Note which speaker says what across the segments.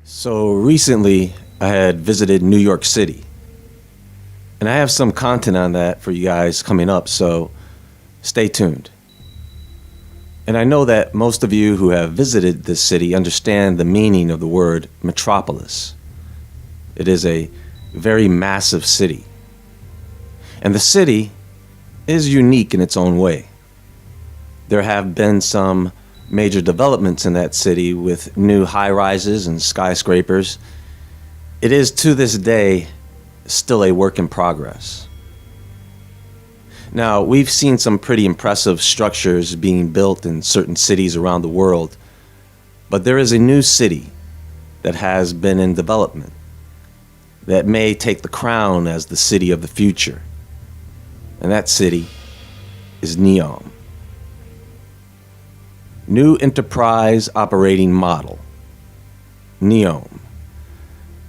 Speaker 1: So recently, I had visited New York City, and I have some content on that for you guys coming up, so stay tuned. And I know that most of you who have visited this city understand the meaning of the word metropolis. It is a very massive city. And the city is unique in its own way. There have been some major developments in that city with new high-rises and skyscrapers. It is to this day still a work in progress. Now, we've seen some pretty impressive structures being built in certain cities around the world, but there is a new city that has been in development that may take the crown as the city of the future. And that city is Neom. New Enterprise Operating Model, Neom,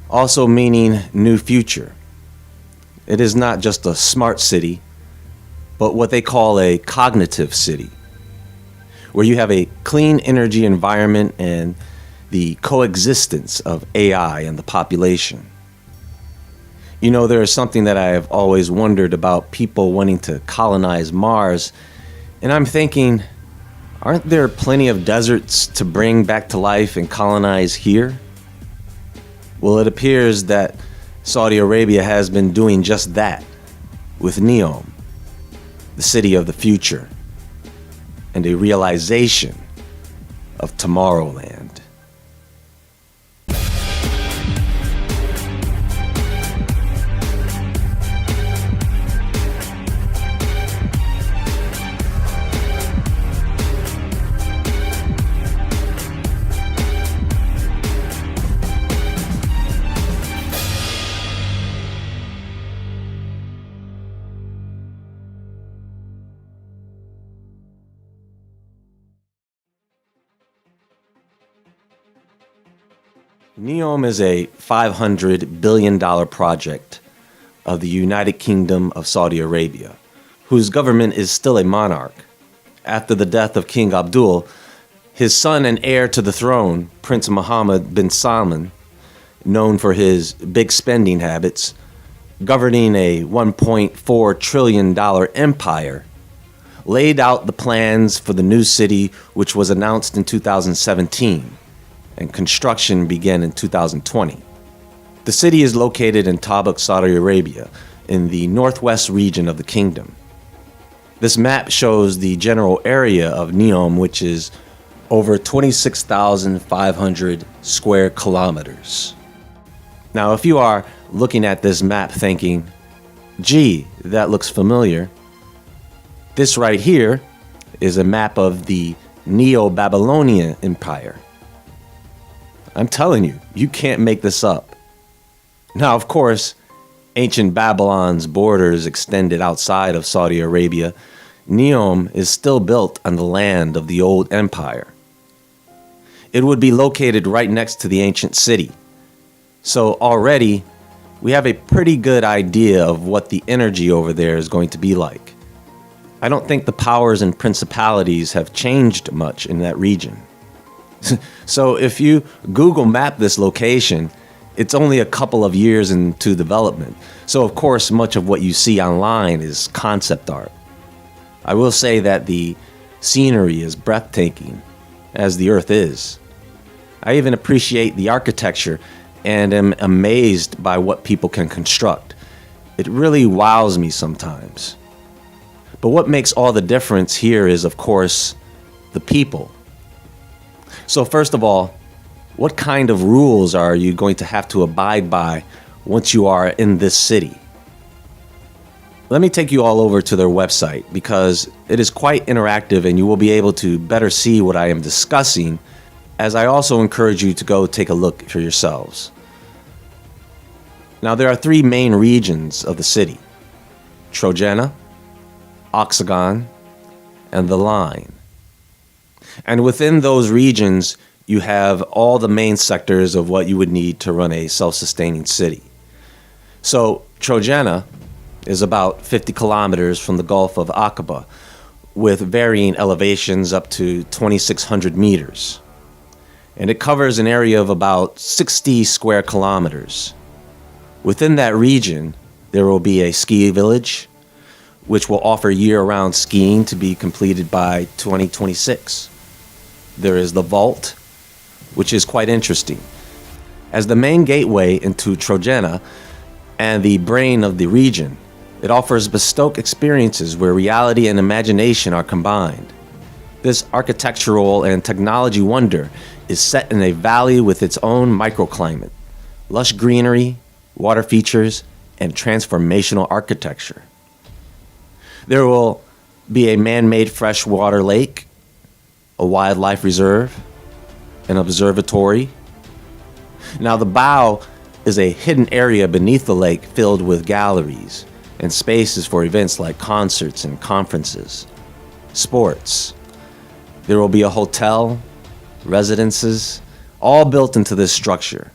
Speaker 1: also meaning new future. It is not just a smart city, but what they call a cognitive city, where you have a clean energy environment and the coexistence of AI and the population. You know, there is something that I have always wondered about people wanting to colonize Mars, and I'm thinking, aren't there plenty of deserts to bring back to life and colonize here? Well, it appears that Saudi Arabia has been doing just that with Neom, the city of the future, and a realization of Tomorrowland. Neom is a $500 billion project of the United Kingdom of Saudi Arabia, whose government is still a monarch. After the death of King Abdul, his son and heir to the throne, Prince Mohammed bin Salman, known for his big spending habits, governing a $1.4 trillion empire, laid out the plans for the new city, which was announced in 2017. And construction began in 2020. The city is located in Tabuk, Saudi Arabia, in the northwest region of the kingdom. This map shows the general area of Neom, which is over 26,500 square kilometers. Now, if you are looking at this map thinking, gee, that looks familiar, this right here is a map of the Neo-Babylonian Empire. I'm telling you, you can't make this up. Now, of course, ancient Babylon's borders extended outside of Saudi Arabia. Neom is still built on the land of the old empire. It would be located right next to the ancient city. So already, we have a pretty good idea of what the energy over there is going to be like. I don't think the powers and principalities have changed much in that region. So if you Google map this location, it's only a couple of years into development. So of course, much of what you see online is concept art. I will say that the scenery is breathtaking, as the earth is. I even appreciate the architecture and am amazed by what people can construct. It really wows me sometimes. But what makes all the difference here is, of course, the people. So first of all, what kind of rules are you going to have to abide by once you are in this city? Let me take you all over to their website because it is quite interactive and you will be able to better see what I am discussing, as I also encourage you to go take a look for yourselves. Now, there are three main regions of the city: Trojana, Oxagon, and the Line. And within those regions, you have all the main sectors of what you would need to run a self-sustaining city. So Trojana is about 50 kilometers from the Gulf of Aqaba, with varying elevations up to 2,600 meters. and it covers an area of about 60 square kilometers. Within that region, there will be a ski village, which will offer year-round skiing to be completed by 2026. There is the vault, which is quite interesting. As the main gateway into Trojana and the brain of the region, it offers bespoke experiences where reality and imagination are combined. This architectural and technology wonder is set in a valley with its own microclimate, lush greenery, water features, and transformational architecture. There will be a man-made freshwater lake, a wildlife reserve, an observatory. Now, the bow is a hidden area beneath the lake filled with galleries and spaces for events like concerts and conferences, sports. There will be a hotel, residences, all built into this structure.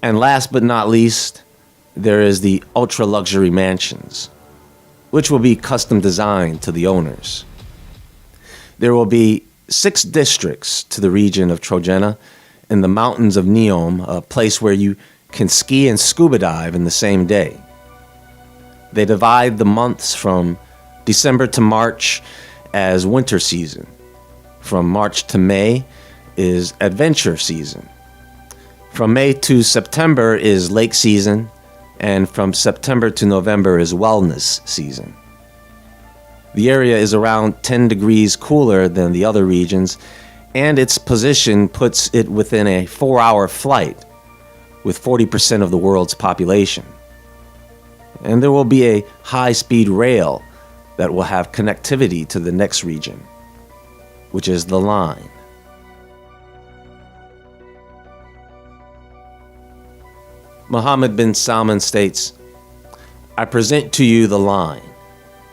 Speaker 1: And last but not least, there is the ultra-luxury mansions, which will be custom designed to the owners. There will be 6 districts to the region of Trojana in the mountains of Niyom, a place where you can ski and scuba dive in the same day. They divide the months from December to March as winter season. From March to May is adventure season. From May to September is lake season, and from September to November is wellness season. The area is around 10 degrees cooler than the other regions, and its position puts it within a 4-hour flight with 40% of the world's population. And there will be a high-speed rail that will have connectivity to the next region, which is the line. Mohammed bin Salman states, "I present to you the line,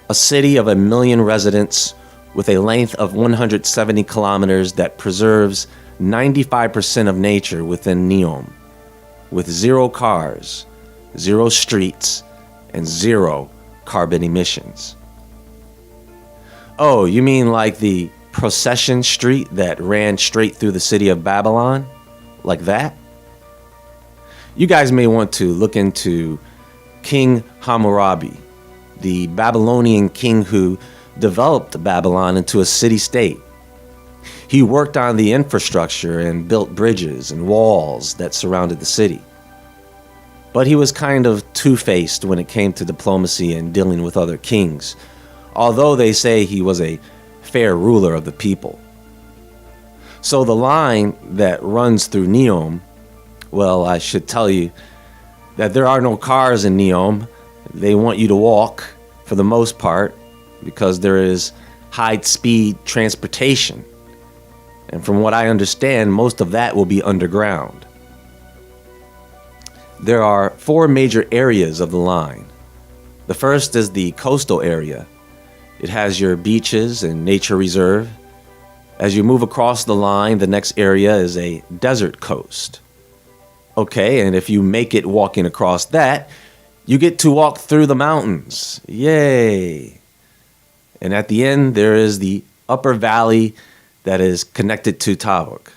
Speaker 1: a city of 1 million residents with a length of 170 kilometers that preserves 95% of nature within Niyom, with 0 cars, 0 streets, and 0 carbon emissions." Oh, you mean like the procession street that ran straight through the city of Babylon? Like that? You guys may want to look into King Hammurabi, the Babylonian king who developed Babylon into a city-state. He worked on the infrastructure and built bridges and walls that surrounded the city. But he was kind of two-faced when it came to diplomacy and dealing with other kings, although they say he was a fair ruler of the people. So the line that runs through Niyom, well, I should tell you that there are no cars in Niyom. They want you to walk for the most part because there is high-speed transportation. And from what I understand, most of that will be underground. There are 4 major areas of the line. The first is the coastal area. It has your beaches and nature reserve. As you move across the line, the next area is a desert coast. Okay, and if you make it walking across that, you get to walk through the mountains. Yay! And at the end, there is the upper valley that is connected to Tabuk.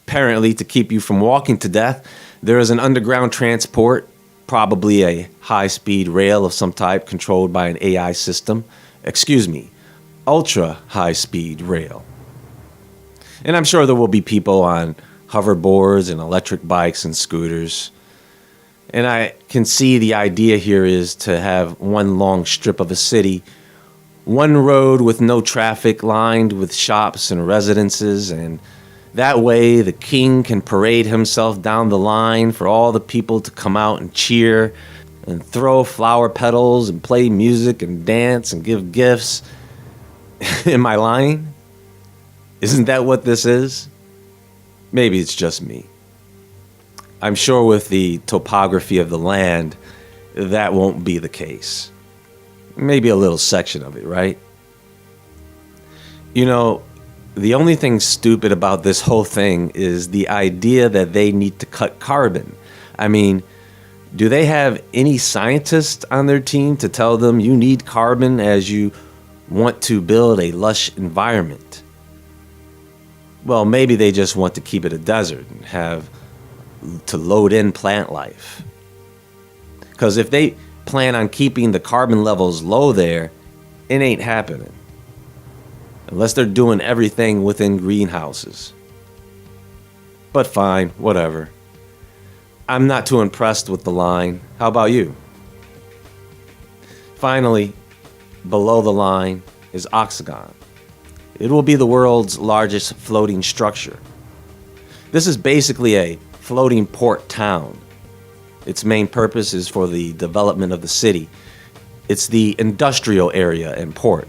Speaker 1: Apparently, to keep you from walking to death, there is an underground transport, probably a high-speed rail of some type controlled by an AI system. Excuse me, ultra-high-speed rail. And I'm sure there will be people on hoverboards and electric bikes and scooters. And I can see the idea here is to have one long strip of a city, one road with no traffic lined with shops and residences, and that way the king can parade himself down the line for all the people to come out and cheer and throw flower petals and play music and dance and give gifts. Am I lying? Isn't that what this is? Maybe it's just me. I'm sure with the topography of the land, that won't be the case. Maybe a little section of it, right? You know, the only thing stupid about this whole thing is the idea that they need to cut carbon. I mean, do they have any scientists on their team to tell them you need carbon as you want to build a lush environment? Well, maybe they just want to keep it a desert and have to load in plant life. Because if they plan on keeping the carbon levels low there, it ain't happening. Unless they're doing everything within greenhouses. But fine, whatever. I'm not too impressed with the line. How about you? Finally, below the line is Oxagon. It will be the world's largest floating structure. This is basically a floating port town. Its main purpose is for the development of the city. It's the industrial area and port,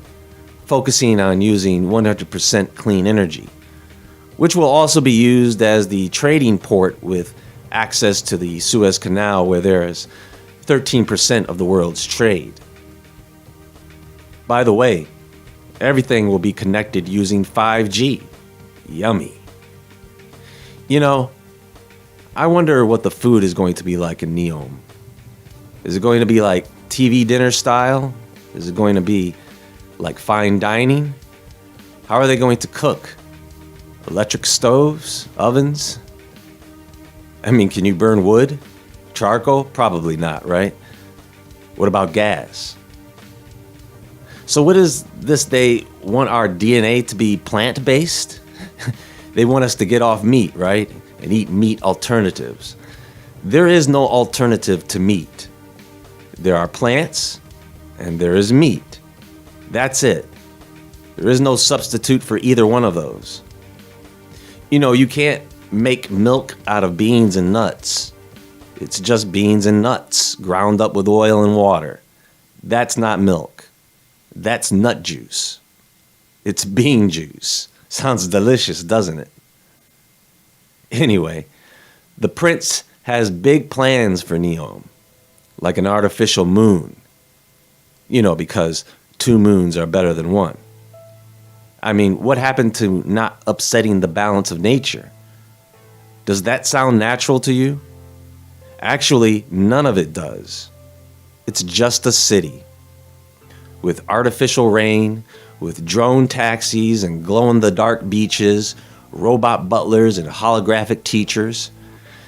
Speaker 1: focusing on using 100% clean energy, which will also be used as the trading port with access to the Suez Canal, where there is 13% of the world's trade. By the way, everything will be connected using 5G. Yummy. You know, I wonder what the food is going to be like in Neom. Is it going to be like TV dinner style? Is it going to be like fine dining? How are they going to cook? Electric stoves? Ovens? I mean, can you burn wood? Charcoal? Probably not, right? What about gas? So what is this? They want our DNA to be plant-based? They want us to get off meat, right? And eat meat alternatives. There is no alternative to meat. There are plants and there is meat. That's it. There is no substitute for either one of those. You know, you can't make milk out of beans and nuts. It's just beans and nuts ground up with oil and water. That's not milk. That's nut juice. It's bean juice. Sounds delicious, doesn't it? Anyway, the prince has big plans for Neom, like an artificial moon. You know, because 2 moons are better than 1. I mean, what happened to not upsetting the balance of nature? Does that sound natural to you? Actually, none of it does. It's just a city. With artificial rain, with drone taxis and glow-in-the-dark beaches, robot butlers and holographic teachers.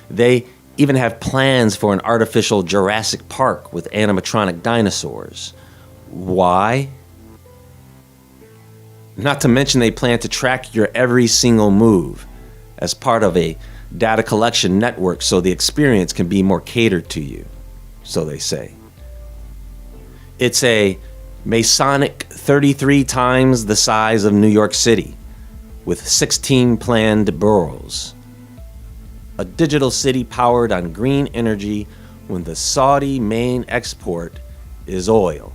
Speaker 1: They even have plans for an artificial Jurassic Park with animatronic dinosaurs. Why? Not to mention they plan to track your every single move as part of a data collection network so the experience can be more catered to you, so they say. It's a Masonic 33 times the size of New York City, with 16 planned boroughs. A digital city powered on green energy when the Saudi main export is oil.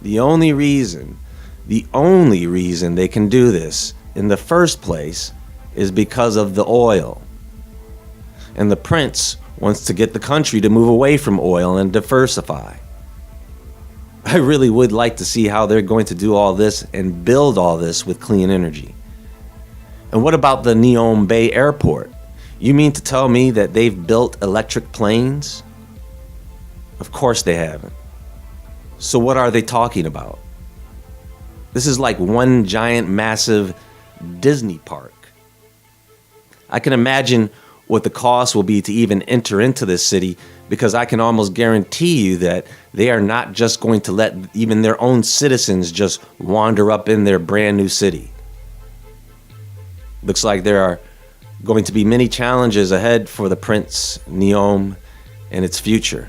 Speaker 1: The only reason they can do this in the first place is because of the oil. And the prince wants to get the country to move away from oil and diversify. I really would like to see how they're going to do all this and build all this with clean energy. And what about the Neom Bay Airport? You mean to tell me that they've built electric planes? Of course they haven't. So what are they talking about? This is like one giant massive Disney park. I can imagine what the cost will be to even enter into this city, because I can almost guarantee you that they are not just going to let even their own citizens just wander up in their brand new city. Looks like there are going to be many challenges ahead for the Prince, Neom, and its future.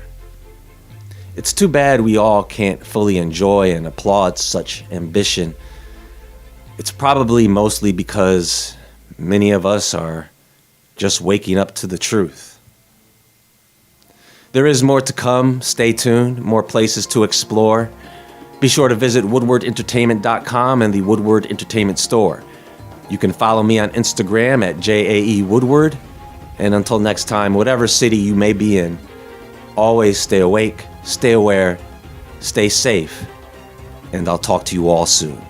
Speaker 1: It's too bad we all can't fully enjoy and applaud such ambition. It's probably mostly because many of us are just waking up to the truth. There is more to come. Stay tuned. More places to explore. Be sure to visit woodwardentertainment.com and the Woodward Entertainment Store. You can follow me on Instagram at JAEWoodward. And until next time, whatever city you may be in, always stay awake, stay aware, stay safe, and I'll talk to you all soon.